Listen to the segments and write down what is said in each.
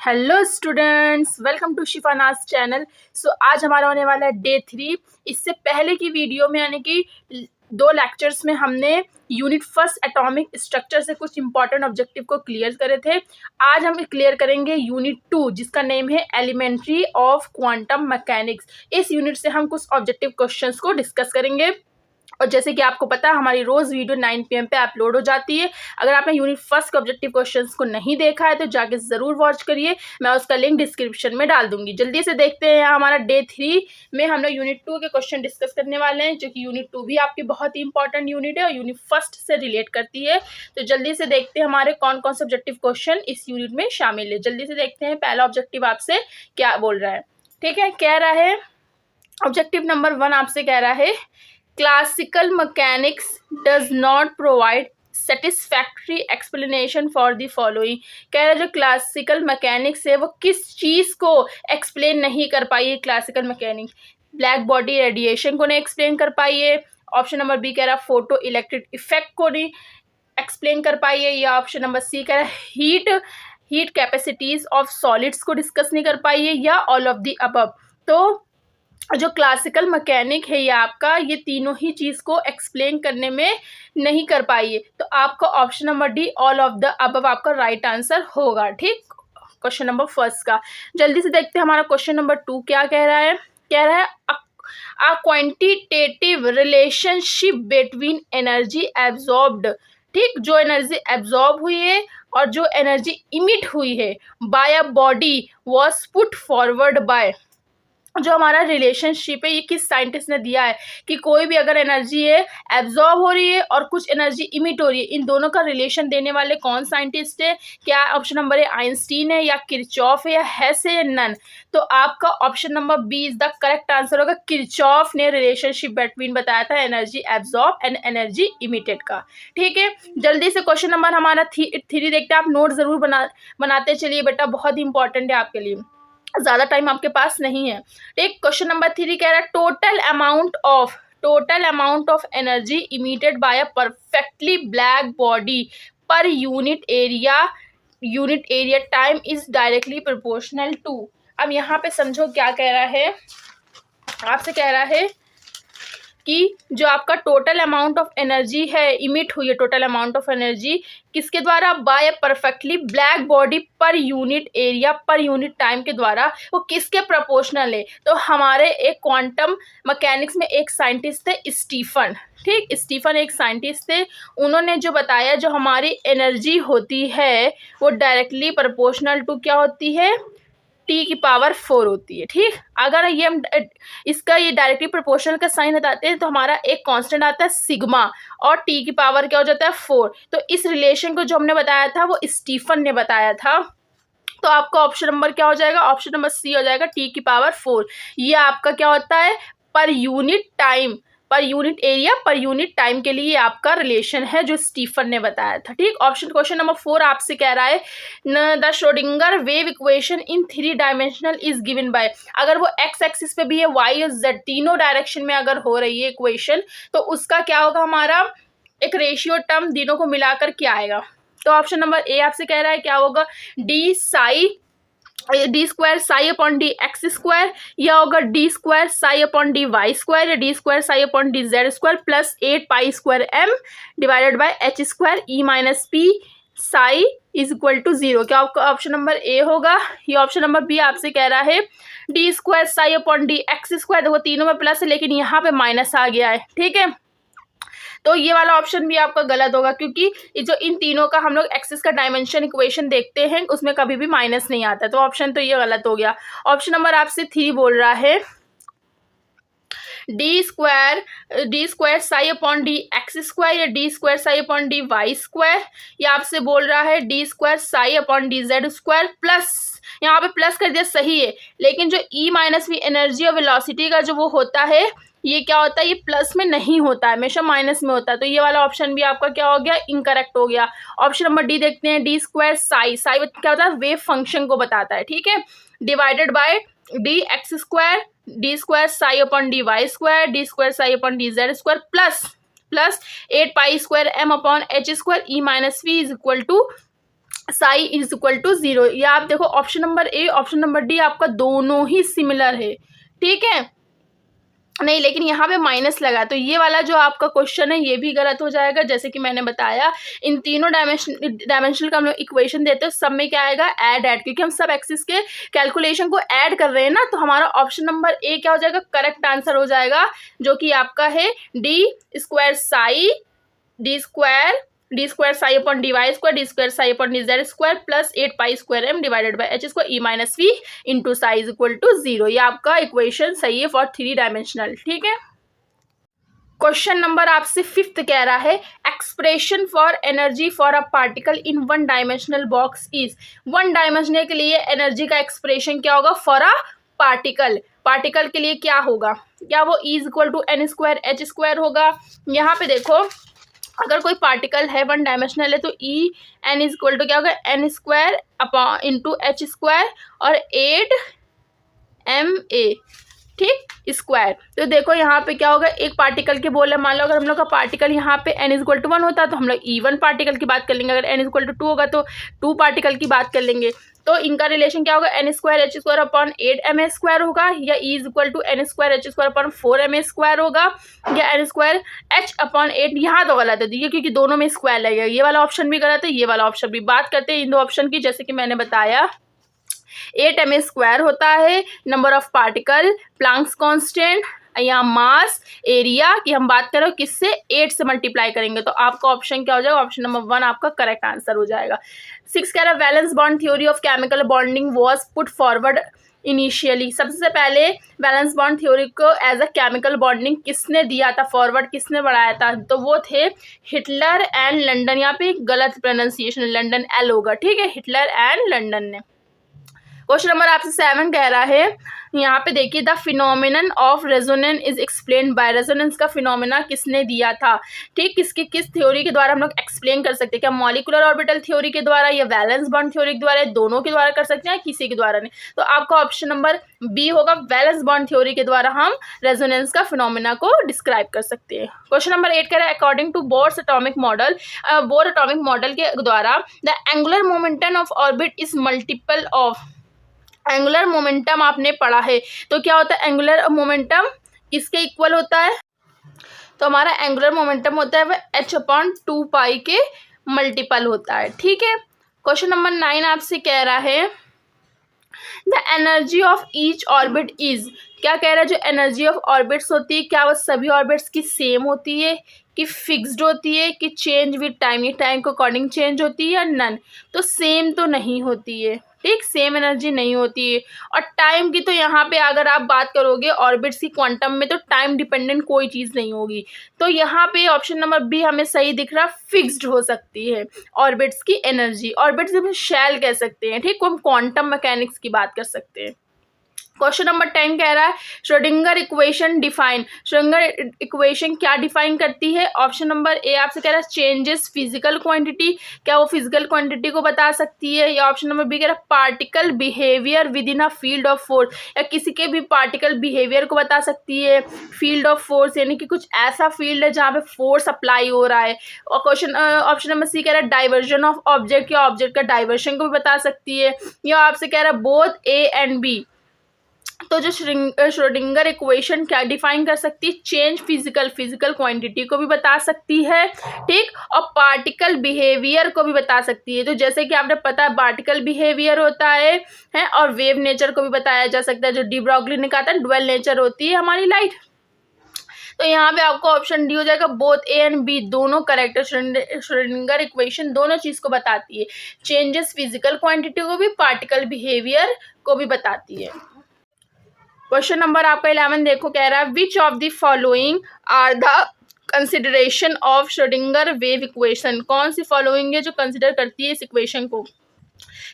Hello students, welcome to Shifanaz channel. आज हमारा होने वाला है डे 3। इससे पहले की वीडियो में यानी कि 2 लेक्चर्स में हमने यूनिट फर्स्ट एटॉमिक स्ट्रक्चर से कुछ इंपॉर्टेंट ऑब्जेक्टिव को क्लियर करे थे। आज हम क्लियर करेंगे यूनिट 2 जिसका नेम है एलिमेंट्री ऑफ क्वांटम मैकेनिक्स। इस यूनिट से हम कुछ ऑब्जेक्टिव क्वेश्चंस को डिस्कस करेंगे और जैसे कि आपको पता है हमारी रोज वीडियो 9 PM पे अपलोड हो जाती है। अगर आपने यूनिट फर्स्ट के ऑब्जेक्टिव क्वेश्चंस को नहीं देखा है तो जाके ज़रूर वॉच करिए, मैं उसका लिंक डिस्क्रिप्शन में डाल दूंगी। जल्दी से देखते हैं, हमारा डे 3 में हम लोग यूनिट 2 के क्वेश्चन डिस्कस करने वाले हैं, जो कि यूनिट 2 भी आपकी बहुत ही इंपॉर्टेंट यूनिट है और यूनिट फर्स्ट से रिलेट करती है। तो जल्दी से देखते हैं हमारे कौन कौन से ऑब्जेक्टिव क्वेश्चन इस यूनिट में शामिल है। जल्दी से देखते हैं पहला ऑब्जेक्टिव आपसे क्या बोल रहा है। ठीक है, कह रहा है ऑब्जेक्टिव नंबर 1 आपसे कह रहा है classical mechanics does not provide satisfactory explanation for the following. कह रहा है जो क्लासिकल मैकेनिक्स है वो किस चीज़ को एक्सप्लेन नहीं कर पाई है। Classical mechanics black body radiation को नहीं एक्सप्लेन कर पाई है। ऑप्शन नंबर बी कह रहा है फोटो इलेक्ट्रिक इफेक्ट को नहीं एक्सप्लेन कर पाई है। या ऑप्शन नंबर सी कह रहा है हीट कैपेसिटीज ऑफ सॉलिड्स को डिस्कस नहीं कर पाई है, या ऑल ऑफ द अबव। तो जो क्लासिकल मैकेनिक है ये आपका ये तीनों ही चीज़ को एक्सप्लेन करने में नहीं कर पाई है। तो आपका option number D all of the above आपका राइट आंसर होगा। ठीक, क्वेश्चन नंबर फर्स्ट का। जल्दी से देखते हैं हमारा क्वेश्चन नंबर 2 क्या कह रहा है। कह रहा है a quantitative relationship between energy absorbed. ठीक, जो एनर्जी एब्जॉर्ब हुई है और जो एनर्जी इमिट हुई है by a body was put forward by. जो हमारा रिलेशनशिप है ये किस साइंटिस्ट ने दिया है कि कोई भी अगर एनर्जी है एब्जॉर्ब हो रही है और कुछ एनर्जी इमिट हो रही है, इन दोनों का रिलेशन देने वाले कौन साइंटिस्ट है। क्या ऑप्शन नंबर ए आइंस्टीन है, या किरचॉफ है, या हेस है, या नन। तो आपका option number B is the correct answer होगा। किरचॉफ ने रिलेशनशिप बिटवीन बताया था energy absorb and energy emitted का। ठीक है, जल्दी से क्वेश्चन नंबर हमारा 3 देखते हैं। आप नोट जरूर बनाते चलिए बेटा, बहुत ही इंपॉर्टेंट है आपके लिए, ज़्यादा टाइम आपके पास नहीं है। एक क्वेश्चन नंबर 3 कह रहा है total amount of energy emitted by a perfectly black body पर unit area time is directly proportional to. अब यहाँ पे समझो क्या कह रहा है, आपसे कह रहा है कि जो आपका टोटल अमाउंट ऑफ एनर्जी है इमिट हुई है, टोटल अमाउंट ऑफ एनर्जी किसके द्वारा, बाय परफेक्टली ब्लैक बॉडी पर यूनिट एरिया पर यूनिट टाइम के द्वारा, वो किसके प्रोपोर्शनल है। तो हमारे एक क्वांटम मैकेनिक्स में एक साइंटिस्ट थे स्टीफन। ठीक, स्टीफन एक साइंटिस्ट थे, उन्होंने जो बताया जो हमारी एनर्जी होती है वो डायरेक्टली प्रोपोर्शनल टू क्या होती है, T⁴ होती है। ठीक, अगर ये हम इसका ये डायरेक्टली प्रोपोर्शनल का साइन बताते हैं तो हमारा एक कांस्टेंट आता है सिग्मा और T⁴ क्या हो जाता है 4। तो इस रिलेशन को जो हमने बताया था वो स्टीफन ने बताया था। तो आपका ऑप्शन नंबर क्या हो जाएगा, ऑप्शन नंबर सी हो जाएगा T⁴। ये आपका क्या होता है, पर यूनिट टाइम, पर यूनिट एरिया पर यूनिट टाइम के लिए आपका रिलेशन है जो स्टीफन ने बताया था। ठीक, क्वेश्चन नंबर 4 आपसे कह रहा है the Schrodinger wave equation in 3 dimensional is given by. अगर वो एक्स एक्सिस पे भी है, वाई और जेड तीनों डायरेक्शन में अगर हो रही है इक्वेशन, तो उसका क्या होगा, हमारा एक रेशियो टर्म तीनों को मिलाकर क्या आएगा। तो ऑप्शन नंबर ए आपसे कह रहा है क्या होगा, d² psi upon D X square, या होगा d² psi upon D Y square, या d² psi upon D Z square plus 8π² m divided by h² e - p psi is equal to 0। क्या आपका ऑप्शन नंबर ए होगा। ये option number B आपसे कह रहा है d² psi upon D X square. देखो तीनों में प्लस है लेकिन यहाँ पे माइनस आ गया है। ठीक है, तो ये वाला ऑप्शन भी आपका गलत होगा, क्योंकि जो इन तीनों का हम लोग एक्सिस का डायमेंशन इक्वेशन देखते हैं उसमें कभी भी माइनस नहीं आता। तो ऑप्शन तो ये गलत हो गया। ऑप्शन नंबर आपसे 3 बोल रहा है d² psi upon D X square, या d² psi upon D Y square, या आपसे बोल रहा है d² psi upon D Z square plus, यहाँ पे प्लस कर दिया सही है, लेकिन जो E - v एनर्जी और वेलोसिटी का जो वो होता है ये क्या होता है, ये प्लस में नहीं होता है, हमेशा माइनस में होता है। तो ये वाला ऑप्शन भी आपका क्या हो गया, इनकरेक्ट हो गया। ऑप्शन नंबर डी देखते हैं, d² साई क्या होता है, वेव फंक्शन को बताता है। ठीक है, divided by d² psi upon D Y square, d² psi upon D Z square plus 8π² m upon h² E - v is equal to psi is equal to 0। या आप देखो option number A option number D आपका दोनों ही similar है, ठीक है। नहीं, लेकिन यहाँ पे माइनस लगा तो ये वाला जो आपका क्वेश्चन है ये भी गलत हो जाएगा। जैसे कि मैंने बताया इन तीनों डायमेंशनल का हम लोग इक्वेशन देते हैं, सब में क्या आएगा, ऐड, क्योंकि हम सब एक्सिस के कैलकुलेशन को ऐड कर रहे हैं ना, तो हमारा ऑप्शन नंबर ए क्या हो जाएगा, करेक्ट आंसर हो जाएगा, जो कि आपका है D square psi upon D Y square D square psi upon D Z square plus 8 pi square M divided by H square E minus V into psi is equal to 0। ये आपका equation सही है for 3 dimensional, ठीक है। Question number आपसे 5th कह रहा है expression for energy for a particle in 1 dimensional box is. 1 dimensional के लिए एनर्जी का एक्सप्रेशन क्या होगा फॉर अ पार्टिकल के लिए क्या होगा, क्या वो E is equal to N square H square होगा। यहाँ पे देखो अगर कोई पार्टिकल है 1 डायमेंशनल है तो E N is equal to क्या होगा, N square upon into H square और 8 एम ए, ठीक, स्क्वायर। तो देखो यहाँ पे क्या होगा, एक पार्टिकल के बोले, मान लो अगर हम लोग का पार्टिकल यहाँ पे n इक्वल टू 1 होता है तो हम लोग E1 पार्टिकल की बात कर लेंगे, अगर n इक्वल टू 2 होगा तो 2 पार्टिकल की बात कर लेंगे। तो इनका रिलेशन क्या होगा, N square H square upon 8 M A square होगा, या E is equal to N square H square upon 4 M A square होगा, या एन स्क्वायर एच अपॉन 8। यहाँ तो गलत है देखिए, क्योंकि दोनों में स्क्वायर लगेगा, ये वाला ऑप्शन भी गलत है, ये वाला ऑप्शन भी। बात करते हैं इन दो ऑप्शन की, जैसे कि मैंने बताया 8 एम ए स्क्वायर होता है number of particle, Planck's constant, या मास, एरिया की हम बात करें किससे, 8 से मल्टीप्लाई करेंगे, तो आपका ऑप्शन क्या हो जाएगा, ऑप्शन नंबर 1 आपका करेक्ट आंसर हो जाएगा। 6 कह रहा है valence bond theory of chemical bonding was put forward initially. सबसे पहले वैलेंस बॉन्ड थ्योरी को एज अ केमिकल बॉन्डिंग किसने दिया था, फॉरवर्ड किसने बढ़ाया था, तो वो थे हिटलर एंड लंडन। यहाँ पे गलत प्रोनाउंसिएशन, लंडन एल होगा, ठीक है, हिटलर एंड लंडन ने। क्वेश्चन नंबर आपसे 7 कह रहा है, यहाँ पे देखिए the phenomenon of resonance is explain by. Resonance का फिनोमिना किसने दिया था, ठीक, किस थ्योरी के द्वारा हम लोग एक्सप्लेन कर सकते हैं, क्या मॉलिकुलर ऑर्बिटल थ्योरी के द्वारा या वैलेंस बॉन्ड थ्योरी के द्वारा, दोनों के द्वारा कर सकते हैं, किसी के द्वारा नहीं। तो आपका ऑप्शन नंबर बी होगा, वैलेंस बॉन्ड थ्योरी के द्वारा हम रेजोनेंस का फिनोमिना को डिस्क्राइब कर सकते हैं। क्वेश्चन नंबर 8 कह रहा है according to Bohr's atomic model के द्वारा the angular momentum of orbit is multiple of. Angular momentum आपने पढ़ा है, तो क्या होता है, एंगुलर मोमेंटम किसके इक्वल होता है, तो हमारा एंगुलर मोमेंटम होता है वह h अपॉन 2 पाई के मल्टीपल होता है, ठीक है। क्वेश्चन नंबर 9 आपसे कह रहा है the energy of each orbit is. क्या कह रहा है, जो एनर्जी ऑफ ऑर्बिट्स होती है क्या वो सभी ऑर्बिट्स की सेम होती है, कि फिक्स्ड होती है, कि चेंज विद टाइम, ये टाइम के अकॉर्डिंग चेंज होती है, या नन। तो सेम तो नहीं होती है, ठीक, सेम एनर्जी नहीं होती है। और टाइम की तो यहाँ पे अगर आप बात करोगे ऑर्बिट्स की क्वांटम में, तो टाइम डिपेंडेंट कोई चीज़ नहीं होगी। तो यहाँ पे ऑप्शन नंबर बी हमें सही दिख रहा, फिक्स्ड हो सकती है ऑर्बिट्स की एनर्जी। ऑर्बिट्स हम शेल कह सकते हैं, ठीक, हम क्वांटम मैकेनिक्स की बात कर सकते हैं। क्वेश्चन नंबर 10 कह रहा है Schrodinger equation define. Schrodinger equation क्या डिफाइन करती है, ऑप्शन नंबर ए आपसे कह रहा है चेंजेस फिजिकल क्वांटिटी, क्या वो फिजिकल क्वांटिटी को बता सकती है, या ऑप्शन नंबर बी कह रहा है particle behaviour with in a field of force, या किसी के भी पार्टिकल बिहेवियर को बता सकती है। फील्ड ऑफ फोर्स यानी कि कुछ ऐसा फील्ड है जहाँ पे फोर्स अप्लाई हो रहा है। और क्वेश्चन ऑप्शन नंबर सी कह रहा है डाइवर्जन ऑफ ऑब्जेक्ट, या ऑब्जेक्ट का डाइवर्शन को भी बता सकती है। या आपसे कह रहा है बोथ ए एंड बी। तो जो श्रोडिंगर इक्वेशन क्या डिफाइन कर सकती है, चेंज फिजिकल क्वांटिटी को भी बता सकती है, ठीक, और पार्टिकल बिहेवियर को भी बता सकती है। तो जैसे कि आपने पता है पार्टिकल बिहेवियर होता है और वेव नेचर को भी बताया जा सकता है, जो डी ब्रॉगली ने कहा था ड्वेल नेचर होती है हमारी लाइट। तो यहाँ पे आपको ऑप्शन डी हो जाएगा, बोथ ए एंड बी दोनों करेक्ट है। श्रोडिंगर इक्वेशन दोनों चीज को बताती है, चेंजेस फिजिकल क्वांटिटी को भी, पार्टिकल बिहेवियर को भी बताती है। क्वेश्चन नंबर आपका 11 देखो, कह रहा है which of the following are the consideration of Schrodinger wave equation. कौन सी फॉलोइंग है जो कंसिडर करती है इस इक्वेशन को,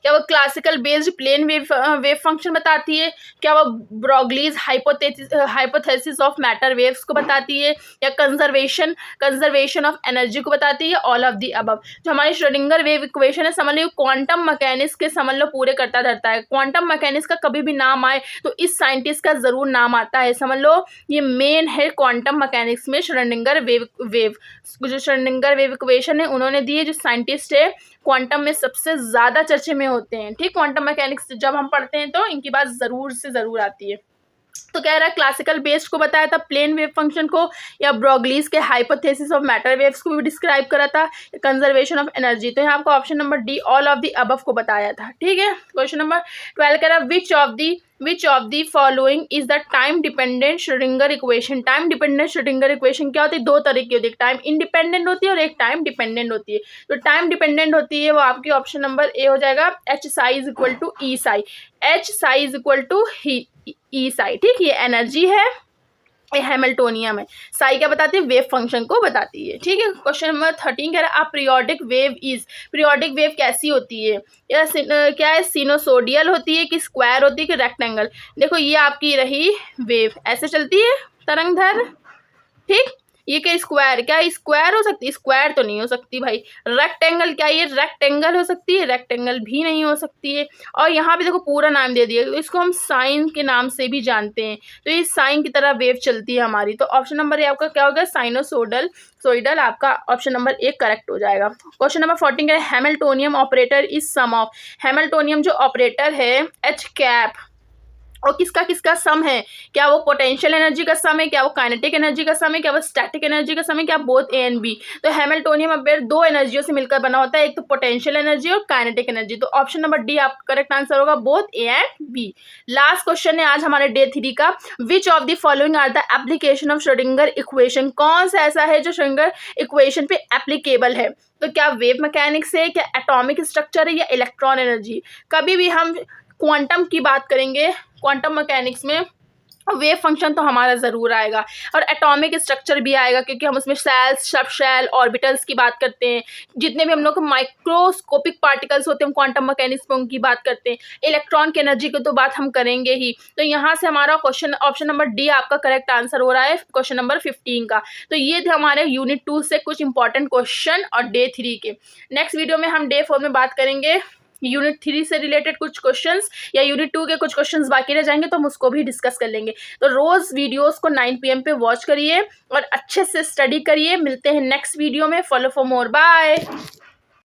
क्या वो classical based plane wave function बताती है, क्या वो Broglie's hypothesis of matter waves को बताती है, या कंजर्वेशन ऑफ एनर्जी को बताती है, ऑल ऑफ दी अबव। जो हमारी श्रोडिंगर वेव इक्वेशन है समझ लो क्वांटम मैकेनिक्स के समझ लो पूरे करता धरता है। क्वांटम मैकेनिक्स का कभी भी नाम आए तो इस साइंटिस्ट का जरूर नाम आता है, समझ लो ये मेन है क्वांटम मैकेनिक्स में। श्रोडिंगर वेव जो श्रोडिंगर वेव इक्वेशन है उन्होंने दी है, जो साइंटिस्ट है क्वांटम में सबसे ज़्यादा चर्चे में होते हैं। ठीक, क्वांटम मैकेनिक्स जब हम पढ़ते हैं तो इनकी बात ज़रूर से ज़रूर आती है। तो कह रहा है क्लासिकल बेस्ड को बताया था, प्लेन वेव फंक्शन को, या ब्रोगलीज के हाइपोथेसिस ऑफ मैटर वेव्स को भी डिस्क्राइब करा था, कंजर्वेशन ऑफ एनर्जी। तो यहाँ आपको option number D all of the above को बताया था। ठीक है, क्वेश्चन नंबर 12 कह रहा है which of the following is the time dependent Schrodinger equation. Time dependent Schrodinger equation क्या होती है? दो तरह की होती है, एक टाइम इंडिपेंडेंट होती है और एक टाइम डिपेंडेंट होती है। तो टाइम डिपेंडेंट होती है वो आपकी ऑप्शन नंबर ए हो जाएगा, H psi is equal to E psi. H psi is equal to E psi. ठीक, ये एनर्जी है, ये हैमिल्टोनियम है। साई क्या बताती है? वेव फंक्शन को बताती है। ठीक है, क्वेश्चन नंबर 13 कह रहा है periodic wave is, periodic wave कैसी होती है? या क्या है, सिनोसोडियल होती है कि स्क्वायर होती है कि रेक्टेंगल? देखो ये आपकी रही वेव, ऐसे चलती है तरंगधर। ठीक, ये क्या स्क्वायर, क्या स्क्वायर हो सकती है? स्क्वायर तो नहीं हो सकती भाई। रेक्टेंगल, क्या ये रेक्टेंगल हो सकती है? रेक्टेंगल भी नहीं हो सकती है। और यहाँ पे देखो पूरा नाम दे दिया, तो इसको हम साइन के नाम से भी जानते हैं। तो ये साइन की तरह वेव चलती है हमारी। तो ऑप्शन नंबर ए आपका क्या होगा? साइनोसोइडल आपका ऑप्शन नंबर ए करेक्ट हो जाएगा। क्वेश्चन नंबर 14 है हैमिल्टोनियम ऑपरेटर इज सम ऑफ। हैमिल्टोनियम जो ऑपरेटर है एच कैप, और किसका किसका सम है? क्या वो पोटेंशियल एनर्जी का सम है? क्या वो काइनेटिक एनर्जी का सम है? क्या वो स्टैटिक एनर्जी का सम है? क्या बोथ ए एंड बी? तो हैमिल्टोनियम अफेयर दो एनर्जियों से मिलकर बना होता है, एक तो पोटेंशियल एनर्जी और काइनेटिक एनर्जी। तो ऑप्शन नंबर डी आपका करेक्ट आंसर होगा, both A and B. Last question है आज हमारे डे 3 का, which of the following are the application of Schrodinger equation. कौन सा ऐसा है जो श्रोडिंगर इक्वेशन पे एप्लीकेबल है? तो क्या वेव मैकेनिक्स है, क्या एटॉमिक स्ट्रक्चर है, या इलेक्ट्रॉन एनर्जी? कभी भी हम क्वांटम की बात करेंगे, क्वांटम मैकेनिक्स में वेव फंक्शन तो हमारा ज़रूर आएगा, और एटॉमिक स्ट्रक्चर भी आएगा, क्योंकि हम उसमें सेल्स, सब शेल, ऑर्बिटल्स की बात करते हैं। जितने भी हम लोग माइक्रोस्कोपिक पार्टिकल्स होते हैं क्वांटम मैकेनिक्स में उनकी बात करते हैं। इलेक्ट्रॉन की एनर्जी की तो बात हम करेंगे ही। तो यहाँ से हमारा क्वेश्चन ऑप्शन नंबर डी आपका करेक्ट आंसर हो रहा है क्वेश्चन नंबर 15 का। तो ये थे हमारे यूनिट 2 से कुछ इंपॉर्टेंट क्वेश्चन और डे 3 के। नेक्स्ट वीडियो में हम डे 4 में बात करेंगे यूनिट 3 से रिलेटेड कुछ क्वेश्चंस, या यूनिट 2 के कुछ क्वेश्चंस बाकी रह जाएंगे तो हम उसको भी डिस्कस कर लेंगे। तो रोज़ वीडियोस को 9 PM पे वॉच करिए और अच्छे से स्टडी करिए। मिलते हैं नेक्स्ट वीडियो में। Follow for more, bye.